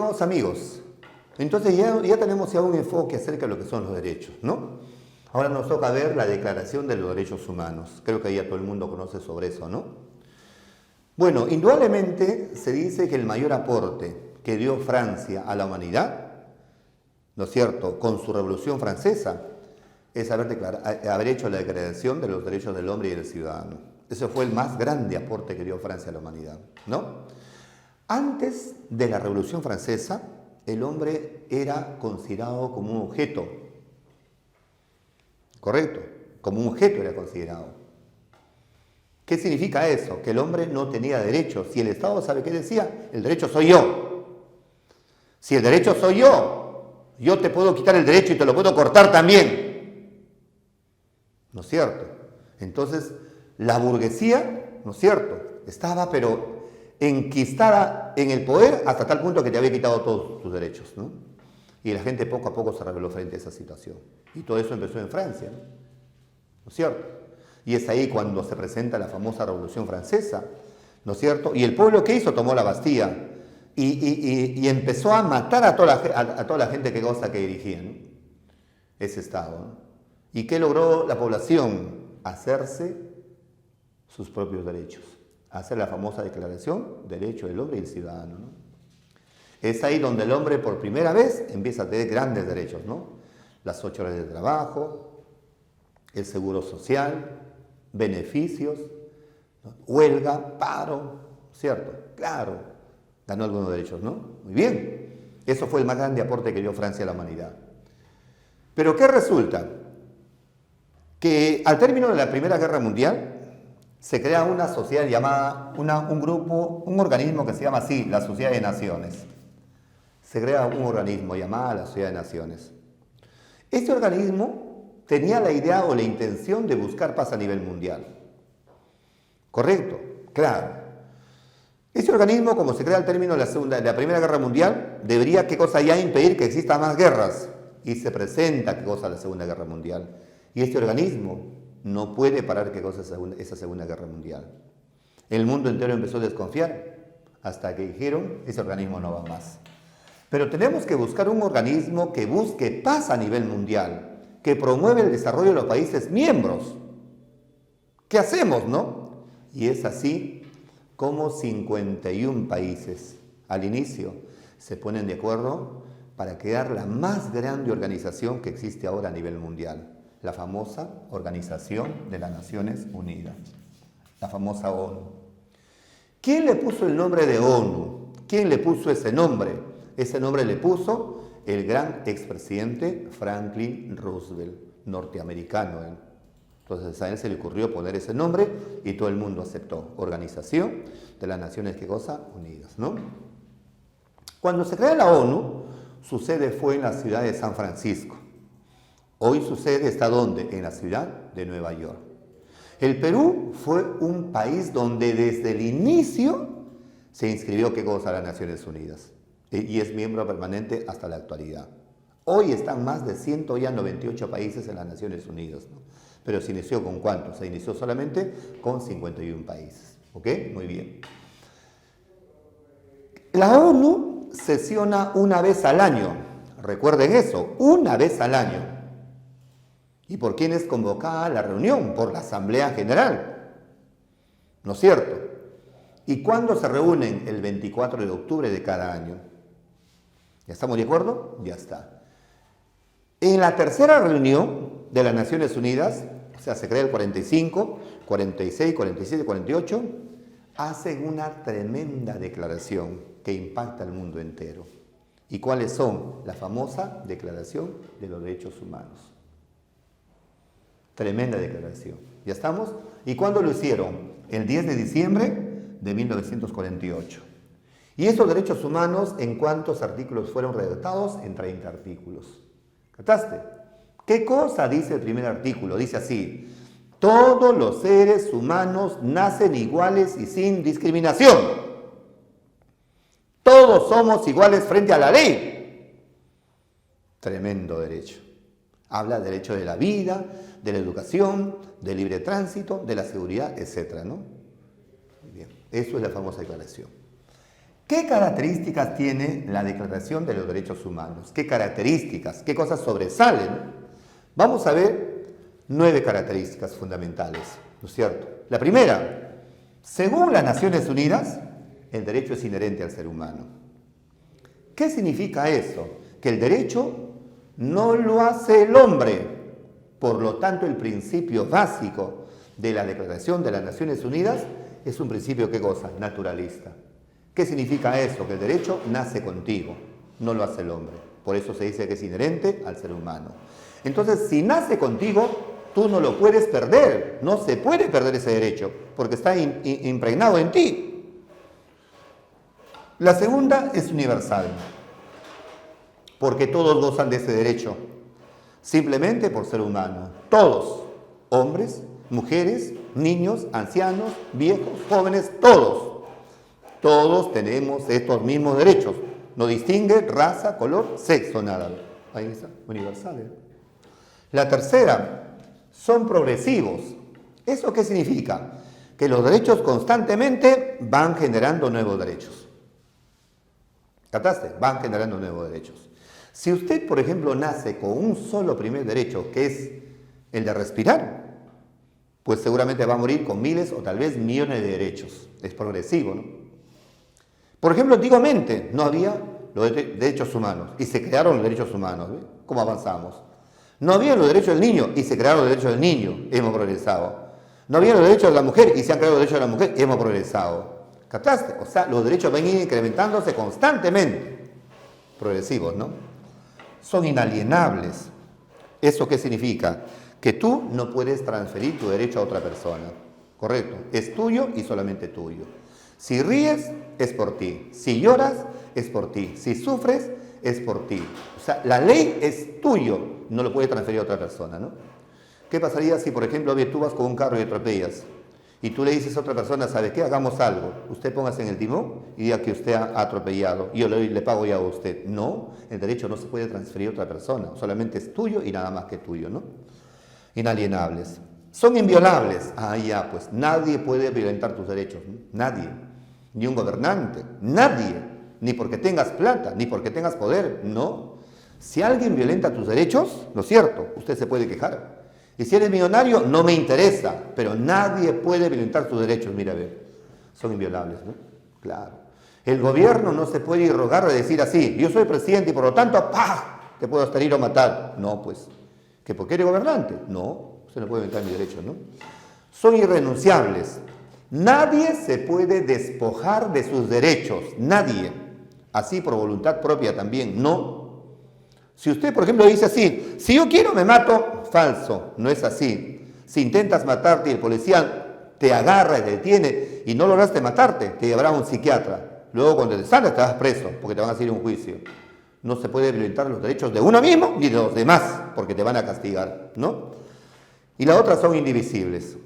estimados amigos, entonces ya tenemos un enfoque acerca de lo que son los derechos, ¿no? Ahora nos toca ver la Declaración de los Derechos Humanos. Creo que ya todo el mundo conoce sobre eso, ¿no? Bueno, indudablemente se dice que el mayor aporte que dio Francia a la humanidad, ¿no es cierto?, con su Revolución Francesa, es haber hecho la Declaración de los Derechos del Hombre y del Ciudadano. Ese fue el más grande aporte que dio Francia a la humanidad, ¿no? Antes de la Revolución Francesa, el hombre era considerado como un objeto. ¿Correcto? Como un objeto era considerado. ¿Qué significa eso? Que el hombre no tenía derechos. Si el Estado sabe qué decía, el derecho soy yo. Si el derecho soy yo te puedo quitar el derecho y te lo puedo cortar también. ¿No es cierto? Entonces, la burguesía, ¿no es cierto?, estaba pero enquistada en el poder hasta tal punto que te había quitado todos tus derechos, ¿no? Y la gente poco a poco se rebeló frente a esa situación. Y todo eso empezó en Francia, ¿no es cierto? Y es ahí cuando se presenta la famosa Revolución Francesa, ¿no es cierto? Y el pueblo, ¿qué hizo? Tomó la Bastilla y empezó a matar a toda la gente que dirigían ese Estado, ¿no? ¿Y qué logró la población? Hacerse sus propios derechos. Hacer la famosa Declaración de Derechos del Hombre y del Ciudadano, ¿no? Es ahí donde el hombre por primera vez empieza a tener grandes derechos, ¿no? Las 8 horas de trabajo, el seguro social, beneficios, ¿no?, huelga, paro, ¿cierto? Claro, ganó algunos derechos, ¿no? Muy bien. Eso fue el más grande aporte que dio Francia a la humanidad. Pero ¿qué resulta? Que al término de la Primera Guerra Mundial se crea una sociedad llamada, un organismo que se llama así, la Sociedad de Naciones. Se crea un organismo llamado la Sociedad de Naciones. Este organismo tenía la idea o la intención de buscar paz a nivel mundial. ¿Correcto? Claro. Este organismo, como se crea al término de la Primera Guerra Mundial, debería, ¿qué cosa? Ya impedir que existan más guerras. Y se presenta, ¿qué cosa? La Segunda Guerra Mundial. Y este organismo no puede parar, ¿qué cosa? Esa Segunda Guerra Mundial. El mundo entero empezó a desconfiar hasta que dijeron, ese organismo no va más. Pero tenemos que buscar un organismo que busque paz a nivel mundial, que promueve el desarrollo de los países miembros. ¿Qué hacemos, no? Y es así como 51 países al inicio se ponen de acuerdo para crear la más grande organización que existe ahora a nivel mundial, la famosa Organización de las Naciones Unidas, la famosa ONU. ¿Quién le puso el nombre de ONU? ¿Quién le puso ese nombre? Ese nombre le puso el gran expresidente Franklin Roosevelt, norteamericano. Entonces a él se le ocurrió poner ese nombre y todo el mundo aceptó. Organización de las Naciones, ¿qué cosa? Unidas, ¿no? Cuando se crea la ONU, su sede fue en la ciudad de San Francisco. Hoy su sede está ¿dónde? En la ciudad de Nueva York. El Perú fue un país donde desde el inicio se inscribió, ¿qué cosa? A las Naciones Unidas. Y es miembro permanente hasta la actualidad. Hoy están más de 198 países en las Naciones Unidas, ¿no? Pero se inició ¿con cuántos? Se inició solamente con 51 países. ¿Ok? Muy bien. La ONU sesiona una vez al año. Recuerden eso, una vez al año. ¿Y por quién es convocada la reunión? Por la Asamblea General. ¿No es cierto? ¿Y cuándo se reúnen? El 24 de octubre de cada año. ¿Ya estamos de acuerdo? Ya está. En la tercera reunión de las Naciones Unidas, o sea, se crea el 45, 46, 47, 48, hacen una tremenda declaración que impacta al mundo entero. ¿Y cuáles son? La famosa Declaración de los Derechos Humanos. Tremenda declaración. ¿Ya estamos? ¿Y cuándo lo hicieron? El 10 de diciembre de 1948. ¿Y esos derechos humanos en cuántos artículos fueron redactados? En 30 artículos. ¿Captaste? ¿Qué cosa dice el primer artículo? Dice así: todos los seres humanos nacen iguales y sin discriminación. Todos somos iguales frente a la ley. Tremendo derecho. Habla del derecho de la vida, de la educación, del libre tránsito, de la seguridad, etc., ¿no? Muy bien. Eso es la famosa declaración. ¿Qué características tiene la Declaración de los Derechos Humanos? ¿Qué características? ¿Qué cosas sobresalen? Vamos a ver 9 características fundamentales, ¿no es cierto? La primera, según las Naciones Unidas, el derecho es inherente al ser humano. ¿Qué significa eso? Que el derecho no lo hace el hombre. Por lo tanto, el principio básico de la Declaración de las Naciones Unidas es un principio, ¿qué cosa? Naturalista. ¿Qué significa eso? Que el derecho nace contigo, no lo hace el hombre. Por eso se dice que es inherente al ser humano. Entonces, si nace contigo, tú no lo puedes perder. No se puede perder ese derecho, porque está impregnado en ti. La segunda es universal, porque todos gozan de ese derecho, simplemente por ser humano. Todos, hombres, mujeres, niños, ancianos, viejos, jóvenes, todos. Todos tenemos estos mismos derechos. No distingue raza, color, sexo, nada. Ahí está, universales. La tercera, son progresivos. ¿Eso qué significa? Que los derechos constantemente van generando nuevos derechos. ¿Captaste? Van generando nuevos derechos. Si usted, por ejemplo, nace con un solo primer derecho, que es el de respirar, pues seguramente va a morir con miles o tal vez millones de derechos. Es progresivo, ¿no? Por ejemplo, antiguamente no había los derechos humanos y se crearon los derechos humanos. ¿Ve? ¿Cómo avanzamos? No había los derechos del niño y se crearon los derechos del niño. Hemos progresado. No había los derechos de la mujer y se han creado los derechos de la mujer. Hemos progresado. ¿Captaste? O sea, los derechos van a ir incrementándose constantemente. Progresivos, ¿no? Son inalienables. ¿Eso qué significa? Que tú no puedes transferir tu derecho a otra persona. ¿Correcto? Es tuyo y solamente tuyo. Si ríes, es por ti. Si lloras, es por ti. Si sufres, es por ti. O sea, la ley es tuyo, no lo puede transferir a otra persona, ¿no? ¿Qué pasaría si, por ejemplo, tú vas con un carro y atropellas y tú le dices a otra persona, ¿sabe qué? Hagamos algo. Usted póngase en el timón y diga que usted ha atropellado y yo le pago ya a usted. No, el derecho no se puede transferir a otra persona, solamente es tuyo y nada más que tuyo, ¿no? Inalienables. Son inviolables. Ah, ya, pues nadie puede violentar tus derechos, ¿no? Nadie. Ni un gobernante, nadie. Ni porque tengas plata, ni porque tengas poder, no. Si alguien violenta tus derechos, ¿no es cierto? Usted se puede quejar. Y si eres millonario, no me interesa, pero nadie puede violentar tus derechos, mira, a ver. Son inviolables, ¿no? Claro. El gobierno no se puede irrogar a decir así, yo soy presidente y por lo tanto, ¡pah!, te puedo hasta ir o matar. No, pues. ¿Que porque eres gobernante? No, usted no puede violentar mis derechos, ¿no? Son irrenunciables. Nadie se puede despojar de sus derechos, nadie. Así por voluntad propia también, no. Si usted, por ejemplo, dice así, si yo quiero me mato, falso, no es así. Si intentas matarte y el policía te agarra y te detiene y no lograste matarte, te llevará a un psiquiatra. Luego cuando te salgas te vas preso porque te van a hacer un juicio. No se puede violentar los derechos de uno mismo ni de los demás porque te van a castigar, ¿no? Y las otras son indivisibles.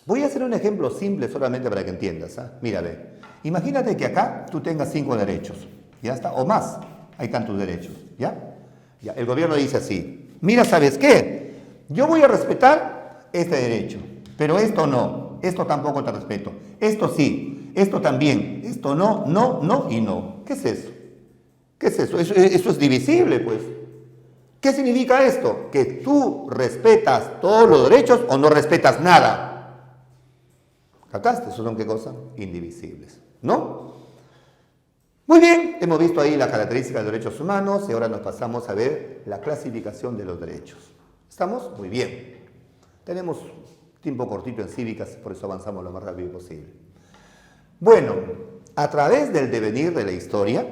Voy a hacer un ejemplo simple solamente para que entiendas. Mira, ve. Imagínate que acá tú tengas 5 derechos, ¿ya está? O más, hay tantos derechos, ¿ya? Ya. El gobierno dice así, mira, ¿sabes qué? Yo voy a respetar este derecho, pero esto no, esto tampoco te respeto, esto sí, esto también, esto no, no, no y no. ¿Qué es eso? ¿Qué es eso? Eso es divisible, pues. ¿Qué significa esto? Que tú respetas todos los derechos o no respetas nada. ¿Captaste? ¿Eso son qué cosa? Indivisibles, ¿no? Muy bien, hemos visto ahí las características de los derechos humanos y ahora nos pasamos a ver la clasificación de los derechos. ¿Estamos? Muy bien. Tenemos tiempo cortito en cívicas, por eso avanzamos lo más rápido posible. Bueno, a través del devenir de la historia,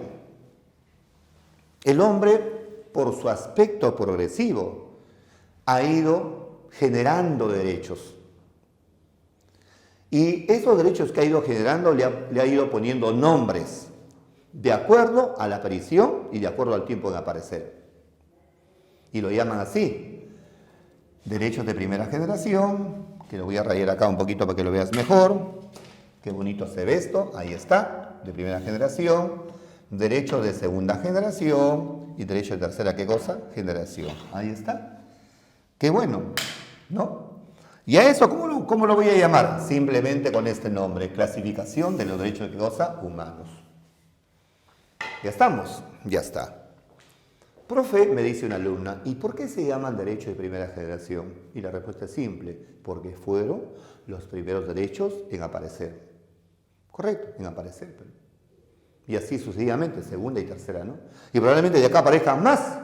el hombre, por su aspecto progresivo, ha ido generando derechos. Y esos derechos que ha ido generando le ha ido poniendo nombres de acuerdo a la aparición y de acuerdo al tiempo de aparecer. Y lo llaman así, derechos de primera generación, que lo voy a rayar acá un poquito para que lo veas mejor. Qué bonito se ve esto, ahí está, de primera generación, derechos de segunda generación y derechos de tercera, ¿qué cosa? Generación. Ahí está. Qué bueno, ¿no? ¿Y a eso cómo lo voy a llamar? Simplemente con este nombre, clasificación de los derechos de cosa humanos. Ya estamos, ya está. Profe, me dice una alumna, ¿y por qué se llaman derechos de primera generación? Y la respuesta es simple, porque fueron los primeros derechos en aparecer. Correcto, en aparecer. Y así sucesivamente, segunda y tercera, ¿no? Y probablemente de acá aparezcan más,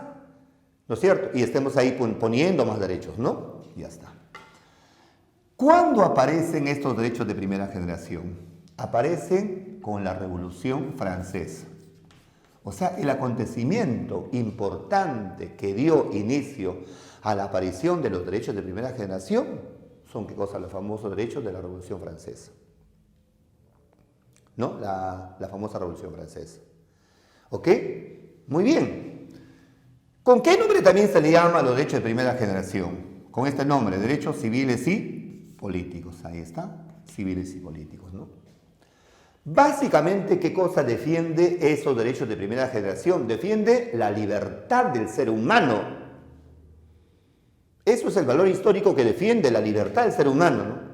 ¿no es cierto? Y estemos ahí poniendo más derechos, ¿no? Ya está. ¿Cuándo aparecen estos derechos de primera generación? Aparecen con la Revolución Francesa. O sea, el acontecimiento importante que dio inicio a la aparición de los derechos de primera generación son, ¿qué cosa? Los famosos derechos de la Revolución Francesa. ¿No? La famosa Revolución Francesa. ¿Ok? Muy bien. ¿Con qué nombre también se le llama a los derechos de primera generación? Con este nombre, derechos civiles y políticos. Ahí está, civiles y políticos, ¿no? Básicamente, ¿qué cosa defiende esos derechos de primera generación? Defiende la libertad del ser humano. Eso es el valor histórico que defiende la libertad del ser humano, ¿no?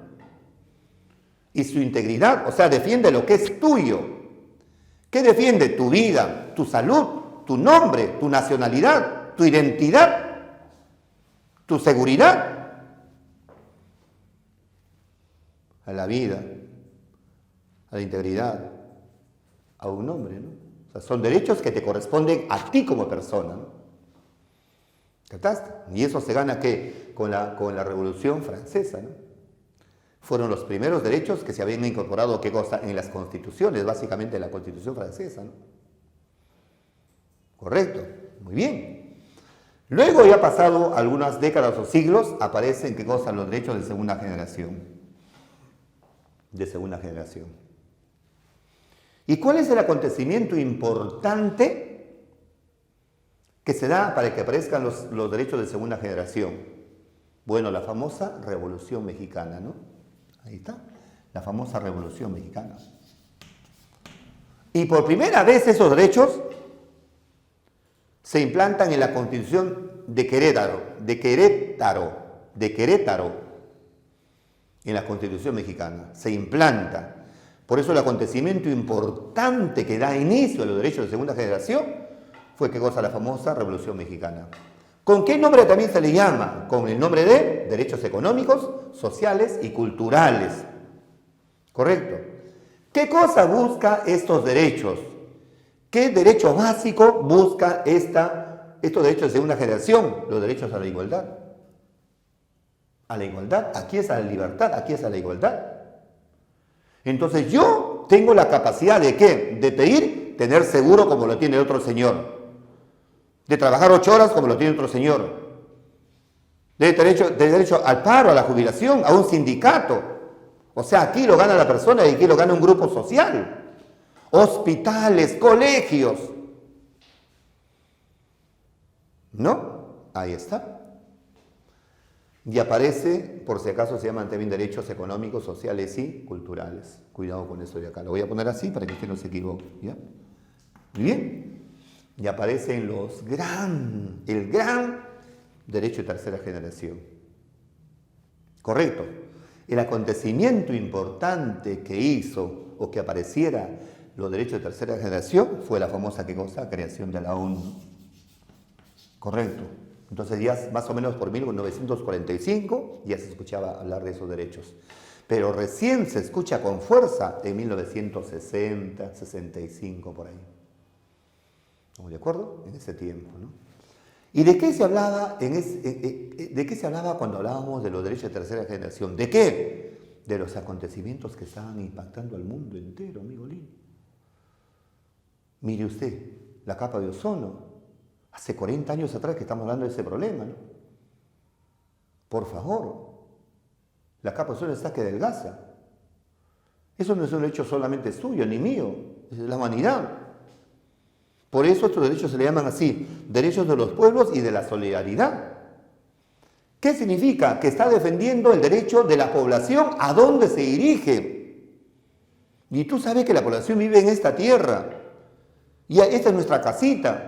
Y su integridad, o sea, defiende lo que es tuyo. ¿Qué defiende? Tu vida, tu salud, tu nombre, tu nacionalidad, tu identidad, tu seguridad. A la vida, a la integridad, a un nombre, ¿no? O sea, son derechos que te corresponden a ti como persona, ¿no? ¿Captaste? Y eso se gana, ¿qué? Con la Revolución Francesa, ¿no? Fueron los primeros derechos que se habían incorporado, ¿qué cosa? En las constituciones, básicamente en la Constitución Francesa, ¿no? Correcto, muy bien. Luego, ya pasado algunas décadas o siglos, aparecen, ¿qué cosa? Los derechos de segunda generación. De segunda generación. ¿Y cuál es el acontecimiento importante que se da para que aparezcan los derechos de segunda generación? Bueno, la famosa Revolución Mexicana, ¿no? Ahí está, la famosa Revolución Mexicana. Y por primera vez esos derechos se implantan en la Constitución de Querétaro, en la Constitución mexicana. Se implanta. Por eso el acontecimiento importante que da inicio a los derechos de segunda generación fue, ¿qué cosa? La famosa Revolución Mexicana. ¿Con qué nombre también se le llama? Con el nombre de derechos económicos, sociales y culturales. ¿Correcto? ¿Qué cosa busca estos derechos? ¿Qué derecho básico busca estos derechos de segunda generación? Los derechos a la igualdad. A la igualdad, aquí es a la libertad, aquí es a la igualdad. Entonces yo tengo la capacidad de ¿qué? De pedir tener seguro como lo tiene el otro señor. De trabajar 8 horas como lo tiene otro señor. De derecho al paro, a la jubilación, a un sindicato. O sea, aquí lo gana la persona y aquí lo gana un grupo social. Hospitales, colegios. ¿No? Ahí está. Y aparece, por si acaso se llaman también derechos económicos, sociales y culturales. Cuidado con eso de acá. Lo voy a poner así para que usted no se equivoque. ¿Ya? Muy bien. Y aparecen el gran derecho de tercera generación. Correcto. El acontecimiento importante que hizo o que apareciera los derechos de tercera generación fue la famosa, ¿qué cosa? Creación de la ONU. Correcto. Entonces ya más o menos por 1945 ya se escuchaba hablar de esos derechos. Pero recién se escucha con fuerza en 1960, 65 por ahí. ¿Estamos de acuerdo? En ese tiempo, ¿no? ¿Y de qué se hablaba de qué se hablaba cuando hablábamos de los derechos de tercera generación? ¿De qué? De los acontecimientos que estaban impactando al mundo entero, amigo lindo. Mire usted, la capa de ozono. Hace 40 años atrás que estamos hablando de ese problema, ¿no? Por favor, la capa de ozono está que adelgaza. Eso no es un hecho solamente suyo ni mío, es de la humanidad. Por eso estos derechos se le llaman así, derechos de los pueblos y de la solidaridad. ¿Qué significa? Que está defendiendo el derecho de la población a dónde se dirige. Y tú sabes que la población vive en esta tierra. Y esta es nuestra casita.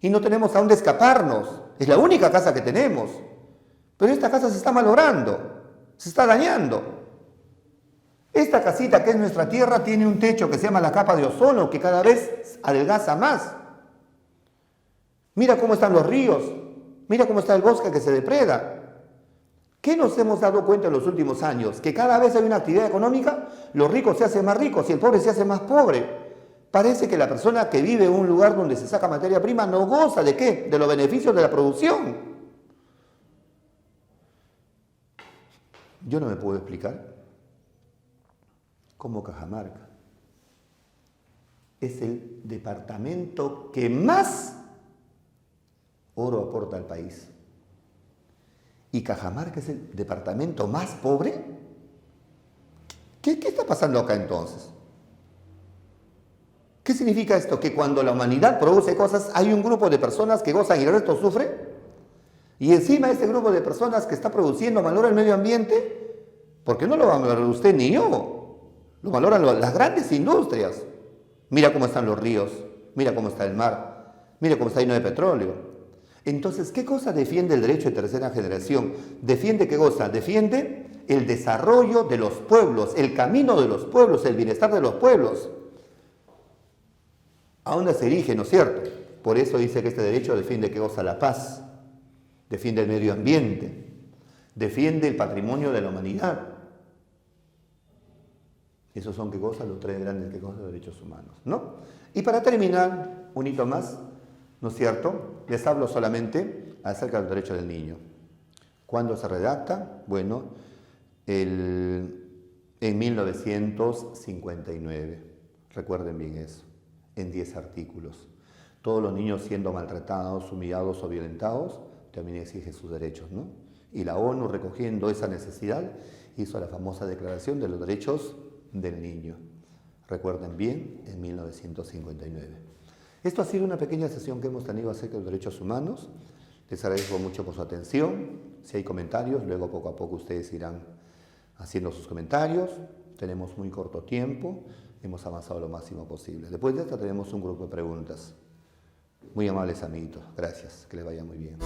Y no tenemos a dónde escaparnos. Es la única casa que tenemos. Pero esta casa se está malogrando. Se está dañando. Esta casita que es nuestra tierra tiene un techo que se llama la capa de ozono, que cada vez adelgaza más. Mira cómo están los ríos, mira cómo está el bosque que se depreda. ¿Qué nos hemos dado cuenta en los últimos años? Que cada vez hay una actividad económica, los ricos se hacen más ricos y el pobre se hace más pobre. Parece que la persona que vive en un lugar donde se saca materia prima no goza ¿de qué? De los beneficios de la producción. Yo no me puedo explicar cómo Cajamarca es el departamento que más oro aporta al país. ¿Y Cajamarca es el departamento más pobre? ¿Qué está pasando acá entonces? ¿Qué significa esto? ¿Que cuando la humanidad produce cosas hay un grupo de personas que gozan y el resto sufre? Y encima este grupo de personas que está produciendo valora el medio ambiente, porque no lo va a valorar usted ni yo, lo valoran las grandes industrias. Mira cómo están los ríos, mira cómo está el mar, mira cómo está lleno de petróleo. Entonces, ¿qué cosa defiende el derecho de tercera generación? ¿Defiende qué cosa? Defiende el desarrollo de los pueblos, el camino de los pueblos, el bienestar de los pueblos. ¿A dónde se dirige, no es cierto? Por eso dice que este derecho defiende qué cosa? La paz, defiende el medio ambiente, defiende el patrimonio de la humanidad. Esos son qué cosas, los tres grandes qué cosas de derechos humanos, ¿no? Y para terminar, un hito más, ¿no es cierto? Les hablo solamente acerca del derecho del niño. ¿Cuándo se redacta? Bueno, en 1959. Recuerden bien eso, en 10 artículos. Todos los niños siendo maltratados, humillados o violentados, también exigen sus derechos, ¿no? Y la ONU, recogiendo esa necesidad, hizo la famosa Declaración de los Derechos del Niño. Recuerden bien, en 1959. Esto ha sido una pequeña sesión que hemos tenido acerca de los derechos humanos. Les agradezco mucho por su atención. Si hay comentarios, luego poco a poco ustedes irán haciendo sus comentarios. Tenemos muy corto tiempo, hemos avanzado lo máximo posible. Después de esto tenemos un grupo de preguntas. Muy amables amiguitos, gracias, que les vaya muy bien.